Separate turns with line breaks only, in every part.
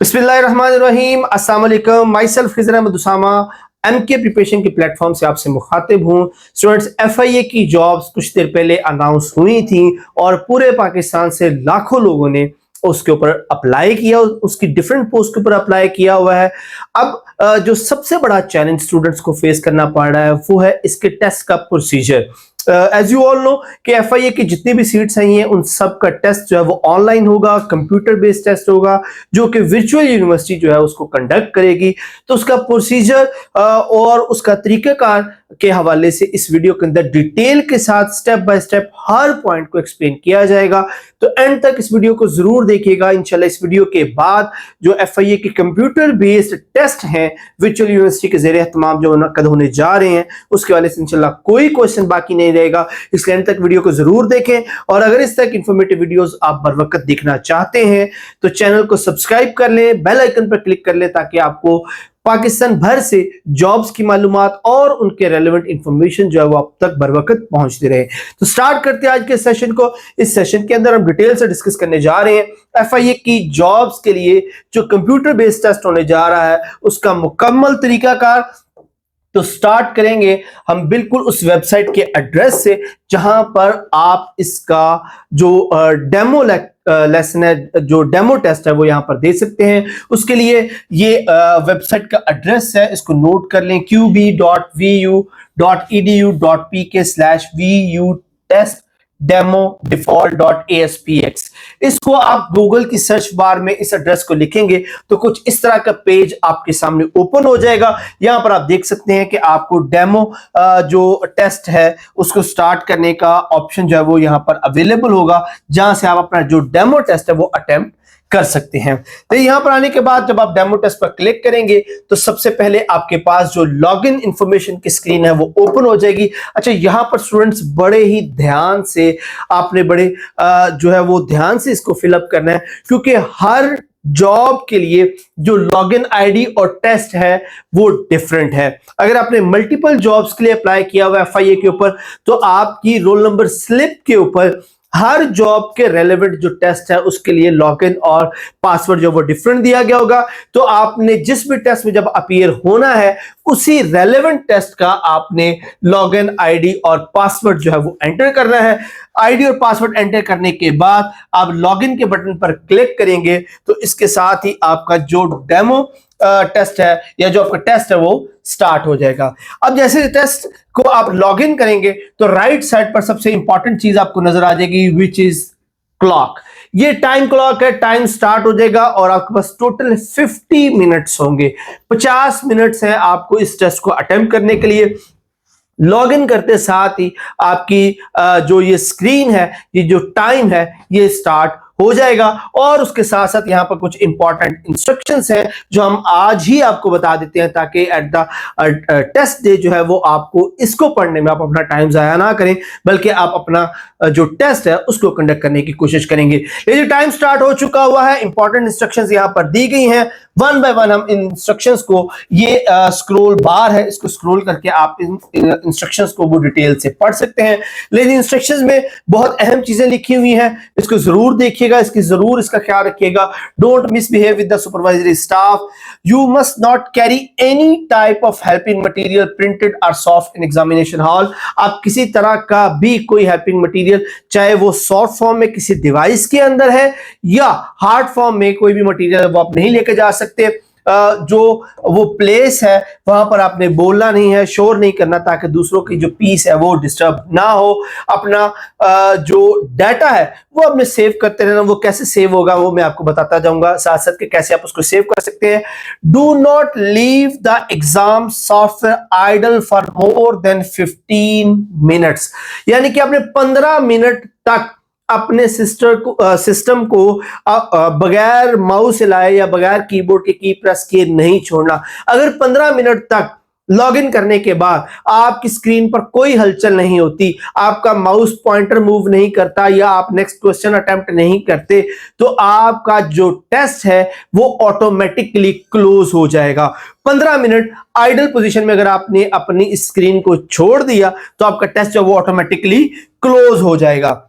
बिस्मिल्लाहिर्रहमानिर्रहीम। अस्सलाम वालेकुम। Myself Khizar Ahmed Usama MK preparation के प्लेटफॉर्म से आपसे मुखातिब हूँ। स्टूडेंट्स, एफआईए की जॉब्स कुछ देर पहले अनाउंस हुई थी और पूरे पाकिस्तान से लाखों लोगों ने उसके ऊपर अप्लाई किया, उसकी डिफरेंट पोस्ट के ऊपर अप्लाई किया हुआ है। अब जो सबसे बड़ा चैलेंज स्टूडेंट्स को फेस करना पड़ रहा है वो है इसके टेस्ट का procedure. As you all know कि एफआईए की जितनी भी सीट्स आई हैं उन सब का टेस्ट जो है वो ऑनलाइन होगा, कंप्यूटर बेस्ड टेस्ट होगा, जो कि वर्चुअल यूनिवर्सिटी जो है उसको कंडक्ट करेगी। तो उसका प्रोसीजर और उसका तरीकाकार के हवाले से इस वीडियो के अंदर डिटेल के साथ step by step her point को एक्सप्लेन किया जाएगा। तो एंड तक इस वीडियो को जरूर देखिएगा। इंशाल्लाह इस वीडियो के बाद जो एफआईए के कंप्यूटर बेस्ड टेस्ट हैं वर्चुअल यूनिवर्सिटी के ज़रिए तमाम जो मुनक्कद होने जा रहे हैं उसके वाले से इंशाल्लाह कोई क्वेश्चन बाकी नहीं रहेगा, इसलिए एंड तक वीडियो को जरूर देखें। और अगर इस तक इंफॉर्मेटिव वीडियोस आप बर वक्त देखना चाहते हैं तो चैनल को सब्सक्राइब कर लें, बेल आइकन पर क्लिक कर लें ताकि आपको पाकिस्तान भर से जॉब्स की मालूमात और उनके रेलेवेंट इंफॉर्मेशन जो है वो आप तक बर वक्त पहुंचते रहे। तो स्टार्ट करते हैं आज के सेशन को। इस सेशन के अंदर हम डिटेल से डिस्कस करने जा रहे हैं एफआईए की जॉब्स के लिए जो कंप्यूटर बेस्ड टेस्ट होने जा रहा है उसका मुकम्मल तरीकाकार। तो स्टार्ट करेंगे हम बिल्कुल उस वेबसाइट के एड्रेस से जहां पर आप इसका जो डेमो लेसन है, जो डेमो टेस्ट है वो यहां पर दे सकते हैं। उसके लिए ये वेबसाइट का एड्रेस है, इसको नोट कर लें, qb.vu.edu.pk/vu test demo-default.aspx। इसको आप गूगल की सर्च बार में इस एड्रेस को लिखेंगे तो कुछ इस तरह का पेज आपके सामने ओपन हो जाएगा। यहां पर आप देख सकते हैं कि आपको डेमो जो टेस्ट है उसको स्टार्ट करने का ऑप्शन जो है वो यहां पर अवेलेबल होगा, जहां से आप अपना जो डेमो टेस्ट है वो अटेम्प्ट कर सकते हैं। तो यहां पर आने के बाद जब आप डेमो टेस्ट पर क्लिक करेंगे तो सबसे पहले आपके पास जो लॉगिन इंफॉर्मेशन की स्क्रीन है वो ओपन हो जाएगी। अच्छा, यहां पर स्टूडेंट्स बड़े ही ध्यान से आपने जो है वो ध्यान से इसको फिलअप करना है, क्योंकि हर जॉब के लिए जो लॉगिन आईडी और टेस्ट है वो डिफरेंट है। अगर आपने मल्टीपल जॉब्स के लिए अप्लाई किया हुआ एफआईए के ऊपर तो आपकी रोल नंबर स्लिप के ऊपर हर जॉब के रेलेवेंट जो टेस्ट है उसके लिए लॉगिन और पासवर्ड जो वो डिफरेंट दिया गया होगा। तो आपने जिस भी टेस्ट में जब अपीयर होना है उसी रेलेवेंट टेस्ट का आपने लॉगिन आईडी और पासवर्ड जो है वो एंटर करना है। आईडी और पासवर्ड एंटर करने के बाद आप लॉगिन के बटन पर क्लिक करेंगे तो इसके साथ ही आपका जो डेमो टेस्ट है या जो आपका टेस्ट है वो स्टार्ट हो जाएगा। अब जैसे टेस्ट को आप लॉगिन करेंगे तो राइट साइड पर सबसे इंपॉर्टेंट चीज आपको नजर आ जाएगी, विच इज क्लॉक। ये टाइम क्लॉक है, टाइम स्टार्ट हो जाएगा और आपके पास टोटल 50 मिनट्स होंगे। 50 मिनट्स है आपको इस टेस्ट को अटेम्प्ट करने के लिए। लॉगिन करते साथ ही आपकी जो ये स्क्रीन है, ये जो टाइम है ये स्टार्ट हो जाएगा। और उसके साथ साथ यहाँ पर कुछ इंपॉर्टेंट इंस्ट्रक्शंस हैं जो हम आज ही आपको बता देते हैं ताकि एट द टेस्ट डे जो है वो आपको इसको पढ़ने में आप अपना टाइम जाया ना करें, बल्कि आप अपना जो टेस्ट है उसको कंडक्ट करने की कोशिश करेंगे। ये जो टाइम स्टार्ट हो चुका हुआ है, इंपॉर्टेंट इंस्ट्रक्शंस यहाँ पर दी गई हैं। वन बाय वन हम इन इंस्ट्रक्शंस को, ये स्क्रॉल बार है, इसको स्क्रॉल करके आप इन इंस्ट्रक्शंस को वो डिटेल से पढ़ सकते हैं। लेकिन इंस्ट्रक्शंस में बहुत अहम चीजें लिखी हुई हैं, इसको जरूर देखिएगा, इसका ख्याल रखिएगा। Don't misbehave with the supervisory staff. You must not carry any type of helping material printed और सॉफ्ट इन एग्जामिनेशन हॉल। आप किसी तरह का भी कोई हेल्पिंग मटेरियल, चाहे वो सॉफ्ट फॉर्म में किसी डिवाइस के अंदर है या हार्ड फॉर्म में कोई भी मटेरियल वो आप नहीं लेके जा सकते। जो वो प्लेस है वहां पर आपने बोलना नहीं है, शोर नहीं करना, ताकि दूसरों की जो पीस है वो डिस्टर्ब ना हो। अपना जो डाटा है वो अपने सेव करते रहना। वो कैसे सेव होगा वो मैं आपको बताता जाऊंगा साथ साथ कि कैसे आप उसको सेव कर सकते हैं। Do not leave the exam software idle for more than 15 minutes, यानी कि आपने 15 मिनट तक अपने सिस्टम को बगैर माउस हिलाए या बगैर कीबोर्ड के की प्रेस किए नहीं छोड़ना। अगर 15 मिनट तक लॉगिन करने के बाद आपकी स्क्रीन पर कोई हलचल नहीं होती, आपका माउस पॉइंटर मूव नहीं करता या आप नेक्स्ट क्वेश्चन अटेम्प्ट नहीं करते, तो आपका जो टेस्ट है वो ऑटोमेटिकली क्लोज हो जाएगा। 15 मिनट आइडल पोजीशन में अगर आपने अपनी स्क्रीन को छोड़ दिया तो आपका टेस्ट जो वो ऑटोमेटिकली क्लोज हो जाएगा।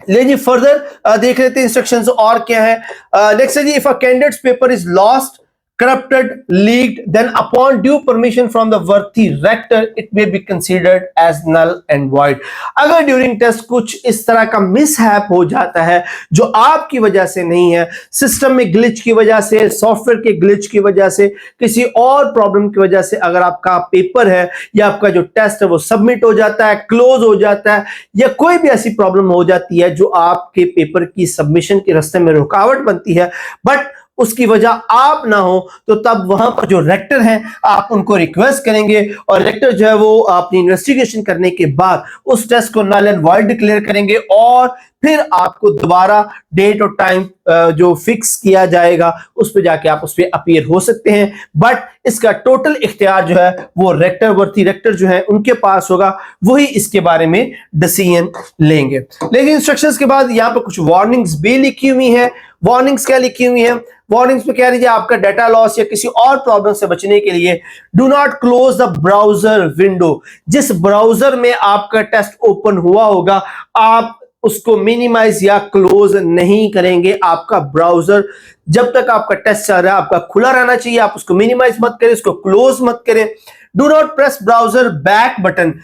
ले जी फर्दर देख लेते हैं इंस्ट्रक्शंस और क्या है। नेक्स्ट है जी, if a candidate's paper is lost, corrupted, leaked, then upon due permission from the worthy rector, it may be considered as null and void। अगर ड्यूरिंग टेस्ट कुछ इस तरह का मिसहैप हो जाता है जो आपकी वजह से नहीं है, सिस्टम में ग्लिच की वजह से, सॉफ्टवेयर के ग्लिच की वजह से, किसी और प्रॉब्लम की वजह से अगर आपका पेपर है या आपका जो टेस्ट है वो सबमिट हो जाता है, क्लोज हो जाता है, या कोई भी ऐसी प्रॉब्लम हो जाती है जो आपके पेपर की सबमिशन के रास्ते में रुकावट बनती है, बट उसकी वजह आप ना हो, तो तब वहां पर जो रेक्टर हैं आप उनको रिक्वेस्ट करेंगे और रेक्टर जो है वो अपनी इन्वेस्टिगेशन करने के बाद उस टेस्ट को नल एंड वॉइड डिक्लेयर करेंगे और फिर आपको दोबारा डेट और टाइम जो फिक्स किया जाएगा उस पर जाके आप उस पर अपीयर हो सकते हैं। बट इसका टोटल इख्तियार जो है वो रेक्टर, वर्थी रेक्टर जो है उनके पास होगा, वही इसके बारे में डिसीजन लेंगे। लेकिन इंस्ट्रक्शंस के बाद यहाँ पर कुछ वार्निंग्स भी लिखी हुई है। वार्निंग्स क्या लिखी हुई है? वार्निंग्स में कह रही है आपका डाटा लॉस या किसी और प्रॉब्लम से बचने के लिए do not close the browser window. जिस ब्राउजर में आपका टेस्ट ओपन हुआ होगा आप उसको मिनिमाइज या क्लोज नहीं करेंगे। आपका ब्राउजर जब तक आपका टेस्ट चल रहा है आपका खुला रहना चाहिए, आप उसको मिनिमाइज मत करें, उसको क्लोज मत करें। Do not press browser back button.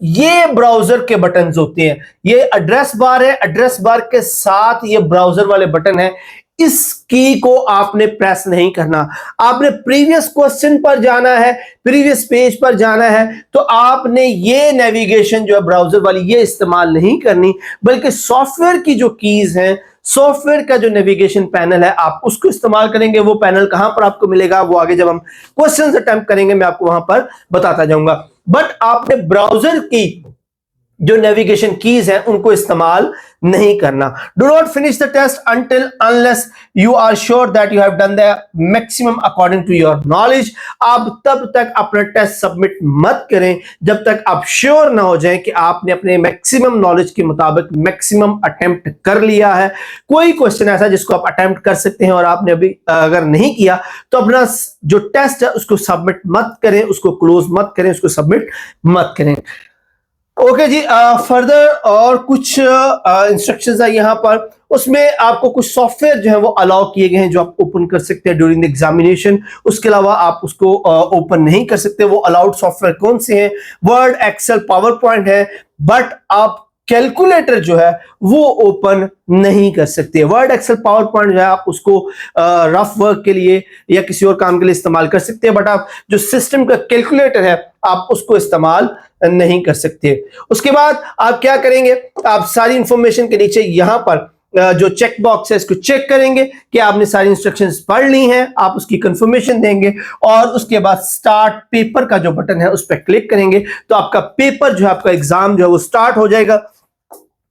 ये ब्राउजर के बटन होते हैं, ये एड्रेस बार है, एड्रेस बार के साथ ये ब्राउजर वाले बटन है, इस की को आपने प्रेस नहीं करना। आपने प्रीवियस क्वेश्चन पर जाना है, प्रीवियस पेज पर जाना है, तो आपने ये नेविगेशन जो है ब्राउजर वाली ये इस्तेमाल नहीं करनी, बल्कि सॉफ्टवेयर की जो कीज हैं, सॉफ्टवेयर का जो नेविगेशन पैनल है आप उसको इस्तेमाल करेंगे। वो पैनल कहां पर आपको मिलेगा वो आगे जब हम क्वेश्चन अटेम्प्ट करेंगे मैं आपको वहां पर बताता जाऊंगा। बट आपने ब्राउजर की जो नेविगेशन कीज हैं उनको इस्तेमाल नहीं करना। Do not finish the test until unless you are sure that you have done the maximum according to your knowledge. आप तब तक अपना टेस्ट सबमिट मत करें जब तक आप श्योर ना हो जाएं कि आपने अपने मैक्सिमम नॉलेज के मुताबिक मैक्सिमम अटेम्प्ट कर लिया है। कोई क्वेश्चन ऐसा जिसको आप अटेम्प्ट कर सकते हैं और आपने अभी अगर नहीं किया तो अपना जो टेस्ट है उसको सबमिट मत करें, उसको क्लोज मत करें, उसको सबमिट मत करें। ओके जी, फर्दर और कुछ इंस्ट्रक्शंस है यहाँ पर, उसमें आपको कुछ सॉफ्टवेयर जो है वो अलाउ किए गए हैं जो आप ओपन कर सकते हैं ड्यूरिंग द एग्जामिनेशन। उसके अलावा आप उसको ओपन नहीं कर सकते। वो अलाउड सॉफ्टवेयर कौन से हैं? वर्ड, एक्सेल, पावर पॉइंट है, बट आप कैलकुलेटर जो है वो ओपन नहीं कर सकते। वर्ड, एक्सेल, पावर पॉइंट जो है आप उसको रफ वर्क के लिए या किसी और काम के लिए इस्तेमाल कर सकते हैं, बट आप जो सिस्टम का कैलकुलेटर है आप उसको इस्तेमाल नहीं कर सकते। उसके बाद आप क्या करेंगे, आप सारी इंफॉर्मेशन के नीचे यहां पर जो चेक बॉक्स है इसको चेक करेंगे कि आपने सारी इंस्ट्रक्शंस पढ़ ली हैं, आप उसकी कंफर्मेशन देंगे और उसके बाद स्टार्ट पेपर का जो बटन है उस पर क्लिक करेंगे तो आपका पेपर जो है, आपका एग्जाम जो है वो स्टार्ट हो जाएगा।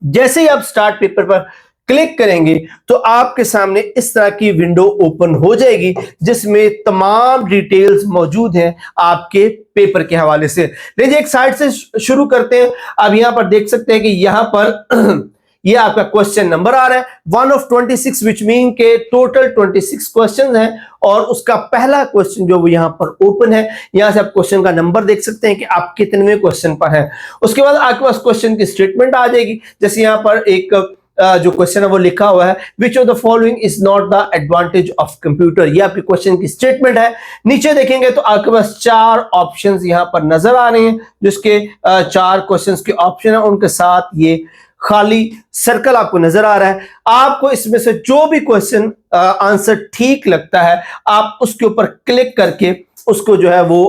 जैसे ही आप स्टार्ट पेपर पर क्लिक करेंगे तो आपके सामने इस तरह की विंडो ओपन हो जाएगी जिसमें तमाम डिटेल्स मौजूद हैं आपके पेपर के हवाले से। लीजिए एक साइड से शुरू करते हैं। अब यहां पर देख सकते हैं कि यहां पर ये आपका क्वेश्चन नंबर आ रहा है 1 of 26, विच मीन के टोटल 26 क्वेश्चन हैं और उसका पहला क्वेश्चन जो वो यहां पर ओपन है। यहां से आप क्वेश्चन का नंबर देख सकते हैं कि आप कितनेवें क्वेश्चन पर हैं। उसके बाद आपके पास क्वेश्चन की स्टेटमेंट आ जाएगी। जैसे यहां पर एक जो क्वेश्चन है वो लिखा हुआ है which of the following is not the advantage of computer. ये आपके क्वेश्चन की स्टेटमेंट है। नीचे देखेंगे तो आपके पास 4 ऑप्शंस यहां पर नजर आ रहे हैं, जिसके 4 क्वेश्चंस के ऑप्शन है उनके साथ ये खाली सर्कल आपको नजर आ रहा है। आपको इसमें से जो भी क्वेश्चन आंसर ठीक लगता है आप उसके ऊपर क्लिक करके उसको जो है वो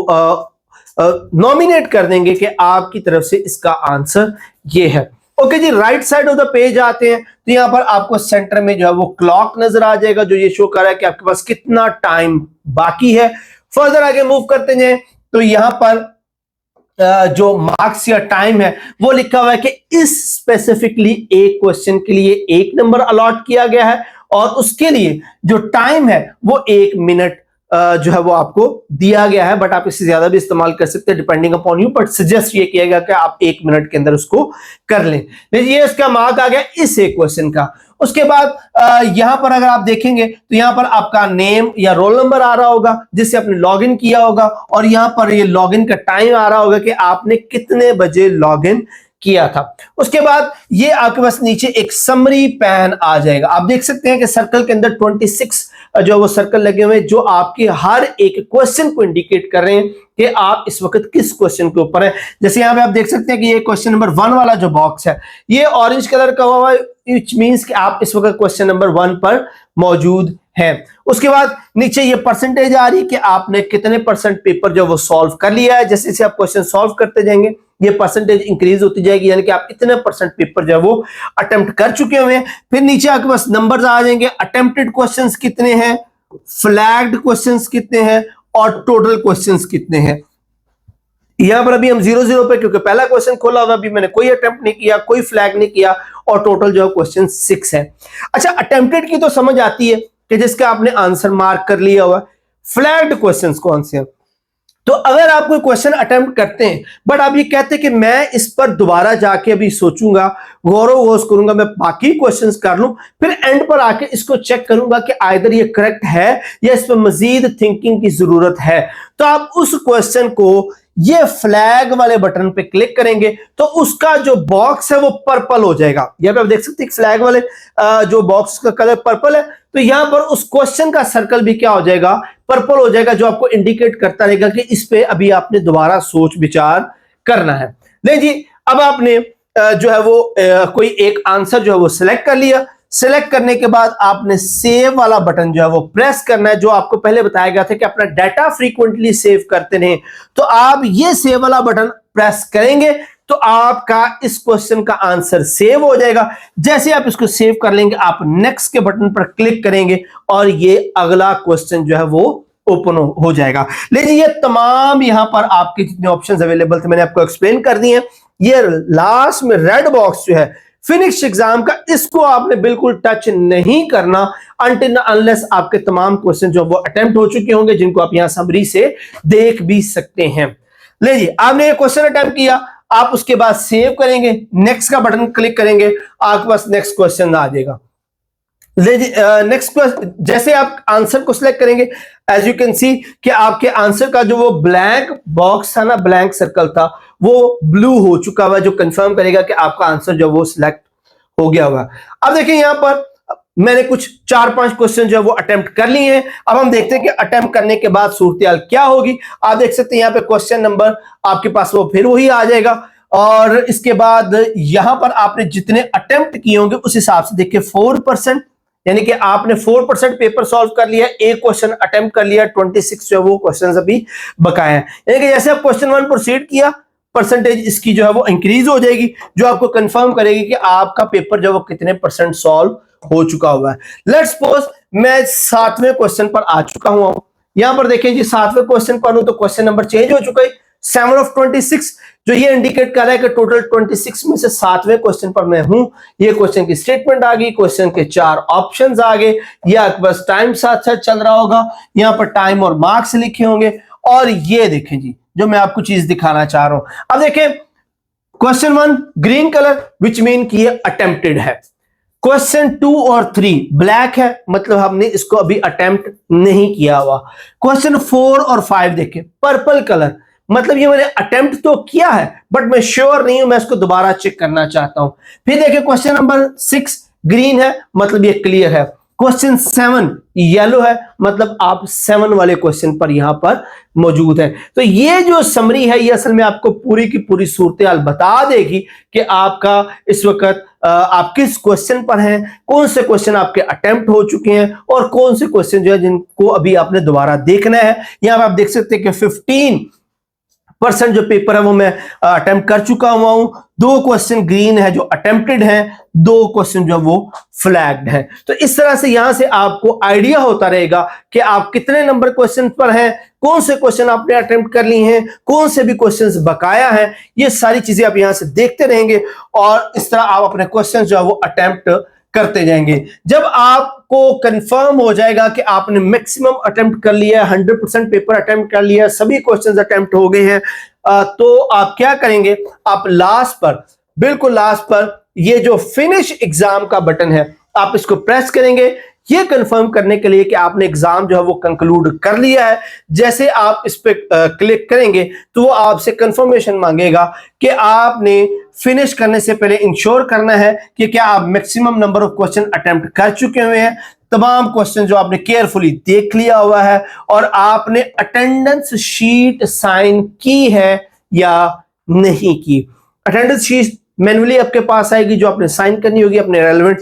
नॉमिनेट कर देंगे कि आपकी तरफ से इसका आंसर ये है। ओके जी, right side of the page आते हैं तो यहां पर आपको सेंटर में जो है वो क्लॉक नजर आ जाएगा जो ये शो कर रहा है कि आपके पास कितना टाइम बाकी है। फर्दर आगे मूव करते हैं तो यहां पर जो मार्क्स या टाइम है वो लिखा हुआ है कि इस स्पेसिफिकली एक क्वेश्चन के लिए 1 नंबर अलॉट किया गया है और उसके लिए जो टाइम है वो 1 मिनट जो है वो आपको दिया गया है, बट आप इससे ज्यादा भी इस्तेमाल कर सकते हैं depending upon you, but suggest ये किया गया कि आप 1 मिनट के अंदर उसको कर लें। ये इसका मार्क आ गया इस एक क्वेश्चन का। उसके बाद यहां पर अगर आप देखेंगे तो यहां पर आपका नेम या रोल नंबर आ रहा होगा जिससे आपने लॉगिन किया होगा और यहां पर ये लॉगिन का टाइम आ रहा होगा कि आपने कितने बजे लॉगिन किया था। उसके बाद ये आपके पास नीचे एक समरी पैन आ जाएगा। आप देख सकते हैं कि सर्कल के अंदर 26 जो वो सर्कल लगे हुए हैं जो आपके हर एक क्वेश्चन को इंडिकेट कर रहे हैं कि आप इस वक्त किस क्वेश्चन के ऊपर है। जैसे यहां पे आप देख सकते हैं कि ये क्वेश्चन नंबर 1 वाला जो बॉक्स है ये ऑरेंज कलर का हुआ है, व्हिच मींस कि आप इस वक्त क्वेश्चन नंबर 1 पर मौजूद हैं। उसके बाद नीचे ये परसेंटेज आ रही है कि आपने कितने परसेंट पेपर जो वो सॉल्व कर लिया है। जैसे जैसे आप क्वेश्चन सॉल्व करते जाएंगे ये परसेंटेज इंक्रीज होती जाएगी, यानी कि आप कितने परसेंट पेपर जो है वो अटेम्प्ट कर चुके हुए हैं। फिर नीचे आपके पास नंबर्स आ जाएंगे, अटेम्प्टेड क्वेश्चंस कितने हैं, फ्लैग्ड क्वेश्चंस कितने हैं और टोटल क्वेश्चंस कितने हैं। यहां पर अभी हम 0-0 पे, क्योंकि पहला क्वेश्चन खोला हुआ, अभी मैंने कोई अटेम्प्ट नहीं किया, कोई फ्लैग नहीं किया और टोटल जो है क्वेश्चन 6 है। अच्छा, अटेम्प्टेड की तो समझ आती है कि जिसका आपने आंसर मार्क कर लिया हुआ। फ्लैग्ड क्वेश्चंस कौन से हैं? तो अगर आप कोई क्वेश्चन अटेम्प्ट करते हैं बट आप ये कहते हैं कि मैं इस पर दोबारा जाके अभी सोचूंगा, गौर करूंगा, मैं बाकी क्वेश्चंस कर लूं, फिर एंड पर आके इसको चेक करूंगा कि आइदर ये करेक्ट है या इस पर मजीद थिंकिंग की जरूरत है, तो आप उस क्वेश्चन को ये फ्लैग वाले बटन पे क्लिक करेंगे तो उसका जो बॉक्स है वो पर्पल हो जाएगा। यहां पे आप देख सकते हैं फ्लैग वाले जो बॉक्स का कलर पर्पल है, तो यहां पर उस क्वेश्चन का सर्कल भी क्या हो जाएगा, पर्पल हो जाएगा, जो आपको इंडिकेट करता रहेगा कि इस पे अभी आपने दोबारा सोच विचार करना है। ले जी, अब आपने जो है वो कोई एक आंसर जो है वो सिलेक्ट कर लिया। सिलेक्ट करने के बाद आपने सेव वाला बटन जो है वो प्रेस करना है, जो आपको पहले बताया गया था कि अपना डाटा फ्रीक्वेंटली सेव करते रहें। तो आप ये सेव वाला बटन प्रेस करेंगे तो आपका इस क्वेश्चन का आंसर सेव हो जाएगा। जैसे आप इसको सेव कर लेंगे आप नेक्स्ट के बटन पर क्लिक करेंगे और ये अगला क्वेश्चन जो है वो ओपन हो जाएगा। लेकिन ये तमाम यहां पर आपके जितने ऑप्शंस अवेलेबल थे मैंने आपको एक्सप्लेन कर दिए। ये लास्ट में रेड बॉक्स जो है फिनिश एग्जाम का, इसको आपने बिल्कुल टच नहीं करना अनटिल अनलेस आपके तमाम क्वेश्चन जो वो अटेम्प्ट हो चुके होंगे, जिनको आप यहां समरी से देख भी सकते हैं। ले जी, आपने ये क्वेश्चन अटेम्प्ट किया, आप उसके बाद सेव करेंगे, नेक्स्ट का बटन क्लिक करेंगे, आपके पास नेक्स्ट क्वेश्चन आ जाएगा। नेक्स्ट क्वेश्चन, जैसे आप आंसर को सिलेक्ट करेंगे एज यू कैन सी कि आपके आंसर का जो वो ब्लैंक बॉक्स था ना, ब्लैंक सर्कल था, वो ब्लू हो चुका हुआ, जो कंफर्म करेगा कि आपका आंसर जो वो सिलेक्ट हो गया होगा। अब देखिए यहां पर मैंने कुछ 4-5 क्वेश्चन जो है वो अटेम्प्ट कर लिए हैं। अब हम देखते हैं कि अटेम्प्ट करने के बाद सूरत-ए-हाल क्या होगी। आप देख सकते हैं यहां पे क्वेश्चन नंबर आपके पास वो फिर वही आ जाएगा और इसके बाद यहां पर आपने जितने अटेम्प्ट किए होंगे उस हिसाब से देखिए 4%, यानी कि आपने 4% पेपर सॉल्व कर लिया, एक क्वेश्चन अटेम्प्ट कर लिया, 26 जो है वो क्वेश्चन अभी बकाया है। यानी कि जैसे आप क्वेश्चन 1 प्रोसीड किया, परसेंटेज इसकी जो है वो इंक्रीज हो जाएगी, जो आपको कंफर्म करेगी कि आपका पेपर जो वो कितने परसेंट सॉल्व हो चुका हुआ है। लेट्स सपोज मैं 7वें क्वेश्चन पर आ चुका हूं। यहां पर देखिए जी 7वें क्वेश्चन पर हूं तो क्वेश्चन नंबर चेंज हो चुका है, 7 of 26, जो ये इंडिकेट कर रहा है कि टोटल 26 में से 7वें क्वेश्चन पर मैं हूं। ये क्वेश्चन की स्टेटमेंट आ गई, क्वेश्चन के 4 ऑप्शंस आ गए, या बस टाइम साथ साथ चल रहा होगा, यहां पर टाइम और मार्क्स लिखे होंगे। और ये देखें जी जो मैं आपको चीज दिखाना चाह रहा हूं, अब देखें question 1 green colour which mean कि ये अटेम्प्टेड है। क्वेश्चन 2 और 3 ब्लैक है, मतलब हमने इसको अभी अटेम्प्ट नहीं किया हुआ। क्वेश्चन 4 और 5 देखें पर्पल कलर, मतलब ये मैंने अटेम्प्ट तो किया है बट मैं श्योर नहीं हूं, मैं इसको दोबारा चेक करना चाहता हूं। फिर देखिए क्वेश्चन नंबर 6 ग्रीन है, मतलब ये क्लियर है। क्वेश्चन 7 येलो है, मतलब आप 7 वाले क्वेश्चन पर यहां पर मौजूद है। तो ये जो समरी है ये असल में आपको पूरी की पूरी सूरत-ए-हाल बता देगी कि आपका इस वक्त आप किस क्वेश्चन पर हैं, कौन से क्वेश्चन आपके अटेम्प्ट हो चुके हैं और कौन से क्वेश्चन जो है जिनको अभी आपने दोबारा देखना है। यहां पर आप देख सकते हैं कि 15% जो पेपर है वो मैं अटेम्प्ट कर चुका हुआ हूं, 2 क्वेश्चन ग्रीन है जो अटेम्प्टेड हैं, 2 क्वेश्चन जो वो फ्लैग्ड हैं। तो इस तरह से यहां से आपको आइडिया होता रहेगा कि आप कितने नंबर क्वेश्चन पर हैं, कौन से क्वेश्चन आपने अटेम्प्ट कर लिए हैं, कौन से भी क्वेश्चंस बकाया हैं। ये सारी चीजें आप यहां से देखते रहेंगे और इस तरह आप अपने क्वेश्चन जो है वो अटेम्प्ट करते जाएंगे। जब आपको कंफर्म हो जाएगा कि आपने मैक्सिमम अटेम्प्ट कर लिया है, 100% पेपर अटेम्प्ट कर लिया है, सभी क्वेश्चंस अटेम्प्ट हो गए हैं, तो आप क्या करेंगे, आप लास्ट पर, बिल्कुल लास्ट पर ये जो फिनिश एग्जाम का बटन है आप इसको प्रेस करेंगे। ये कंफर्म करने के लिए कि आपने एग्जाम जो है वो कंक्लूड कर लिया है। जैसे आप इस पे क्लिक करेंगे तो वो आपसे कंफर्मेशन मांगेगा कि आपने फिनिश करने से पहले इंश्योर करना है कि क्या आप maximum number of question attempt कर चुके हुए हैं, तमाम क्वेश्चन जो आपने केयरफुली देख लिया हुआ है, और आपने अटेंडेंस शीट साइन की है या नहीं की। अटेंडेंस शीट मैनुअली आपके पास आएगी जो आपने साइन करनी होगी अपने रेलेवेंट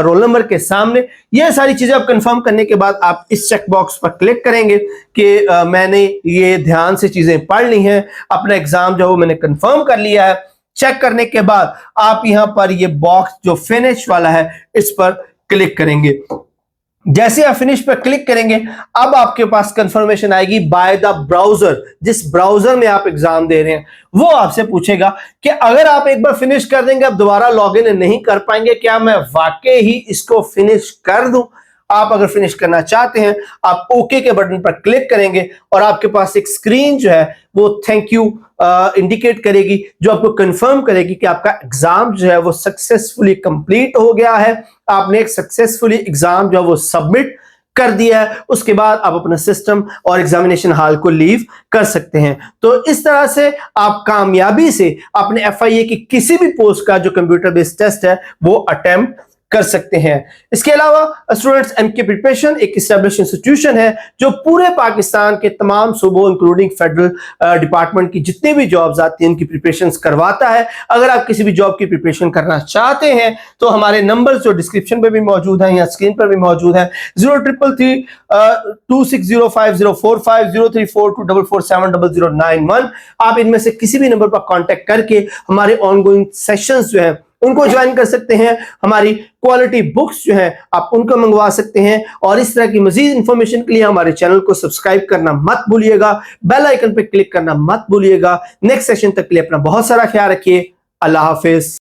रोल नंबर के सामने। ये सारी चीजें आप कंफर्म करने के बाद आप इस चेक बॉक्स पर क्लिक करेंगे कि मैंने ये ध्यान से चीजें पढ़ ली हैं, अपना एग्जाम जो है वो मैंने कंफर्म कर लिया है। चेक करने के बाद आप यहां पर ये बॉक्स जो फिनिश वाला है इस पर क्लिक करेंगे। जैसे आप फिनिश पर क्लिक करेंगे अब आपके पास कंफर्मेशन आएगी बाय द ब्राउजर। जिस ब्राउजर में आप एग्जाम दे रहे हैं वो आपसे पूछेगा कि अगर आप एक बार फिनिश कर देंगे आप दोबारा लॉगिन नहीं कर पाएंगे, क्या मैं वाकई ही इसको फिनिश कर दूं। आप अगर फिनिश करना चाहते हैं आप ओके के बटन पर क्लिक करेंगे और आपके पास एक स्क्रीन जो है वो थैंक यू इंडिकेट करेगी, जो आपको कंफर्म करेगी कि आपका एग्जाम जो है वो सक्सेसफुली कंप्लीट हो गया है, आपने एक सक्सेसफुली एग्जाम जो है वो सबमिट कर दिया है। उसके बाद आप अपना सिस्टम और एग्जामिनेशन हॉल को लीव कर सकते हैं। तो इस तरह से आप कामयाबी से अपने FIA की किसी भी पोस्ट का जो कंप्यूटर बेस्ड टेस्ट है वो अटेम्प्ट कर सकते हैं। इसके अलावा स्टूडेंट्स MK प्रिपरेशन एक एस्टैब्लिश्ड इंस्टीट्यूशन है जो पूरे पाकिस्तान के तमाम सूबों इंक्लूडिंग फेडरल डिपार्टमेंट की जितनी भी जॉब्स आती हैं उनकी प्रिपरेशंस करवाता है। अगर आप किसी भी जॉब की प्रिपरेशन करना चाहते हैं तो हमारे नंबर्स जो डिस्क्रिप्शन पे भी मौजूद हैं या स्क्रीन पर भी मौजूद है 0333260504503424470091। आप इनमें से किसी भी नंबर पर कांटेक्ट करके हमारे ऑनगोइंग सेशंस जो है उनको ज्वाइन कर सकते हैं। हमारी क्वालिटी बुक्स जो हैं आप उनको मंगवा सकते हैं। और इस तरह की मजीद इंफॉर्मेशन के लिए हमारे चैनल को सब्सक्राइब करना मत भूलिएगा, बेल आइकन पर क्लिक करना मत भूलिएगा। नेक्स्ट सेशन तक के लिए अपना बहुत सारा ख्याल रखिए। अल्लाह हाफिज।